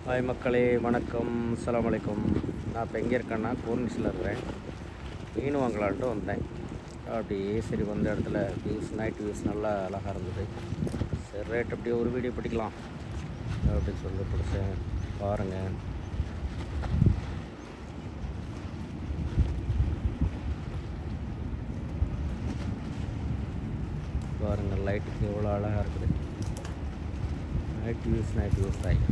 Hi மக்களே, வணக்கம். அஸ்ஸலாமு அலைக்கும். நான் இப்போ எங்கே இருக்கேன்னா கோர்னிஸில் இருக்கிறேன். மீன் வாங்கலான்ட்டு வந்தேன். அப்படியே சரி வந்த இடத்துல வியூஸ், நைட் வியூஸ் நல்லா அழகாக இருந்தது. சரி ரேட் அப்படியே ஒரு வீடியோ பிடிக்கலாம் அப்படின்னு சொல்லி பிடிச்சேன். பாருங்கள், பாருங்கள் லைட்டுக்கு எவ்வளோ அழகாக இருக்குது. நைட் வியூஸ் தான்.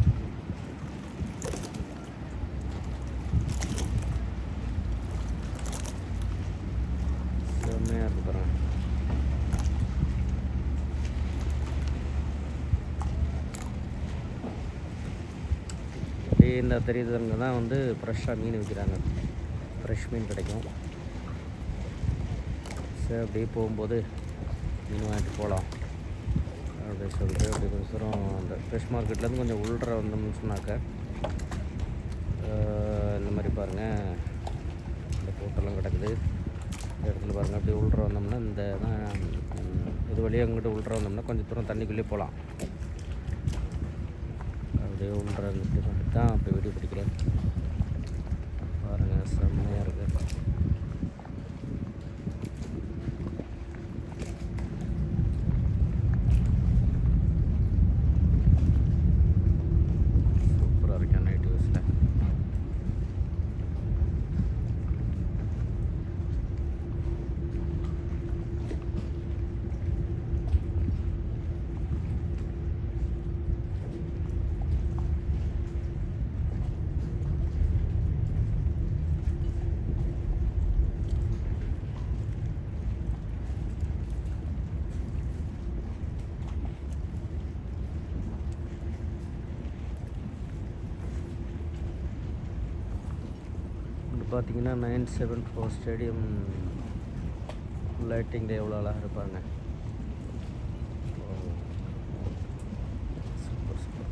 செம்மையாக இருக்கு பாருங்க. அப்படியே இந்த தெரியுதுங்க தான் வந்து ஃப்ரெஷ்ஷாக மீன் விற்கிறாங்க. ஃப்ரெஷ் மீன் கிடைக்கும். சரி அப்படியே போகும்போது மீன் வாங்கிட்டு போகலாம் அப்படின்னு சொல்லிட்டு அப்படி கொஞ்சம் தூரம் அந்த ஃப்ரெஷ் மார்க்கெட்லேருந்து கொஞ்சம் உள்ளே வந்தோம்னு சொன்னாக்க இந்த மாதிரி பாருங்கள், இந்த போட்டெல்லாம் கிடக்குது. இந்த இடத்துல பாருங்கள், அப்படியே உள்ளே வந்தோம்னா இந்த தான் இது வழியாக அங்கிட்டு உள்ளே வந்தோம்னா கொஞ்சம் தூரம் தண்ணிக்குள்ளே போகலாம். அப்படியே உள்ளே இருந்துட்டு தான் அப்படி வீடியோ பிடிக்கிறேன். பாருங்கள், செம்மையாக இருக்குது. பார்த்தீங்கன்னா 974 ஸ்டேடியம் லைட்டிங்கில் எவ்வளோ அழகாக இருப்பாங்க. Super super.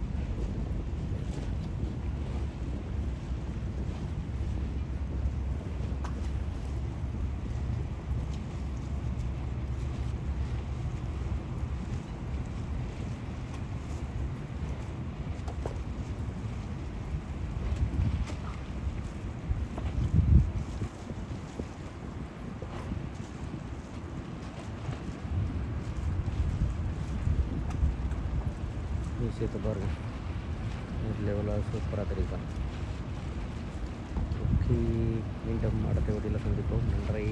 விஷயத்தை பாருங்கள், இதில் எவ்வளோ சூப்பராக தெரியுது. ஓகே, மீண்டும் அடுத்த வீடியோவில் சந்திப்போம். நன்றி.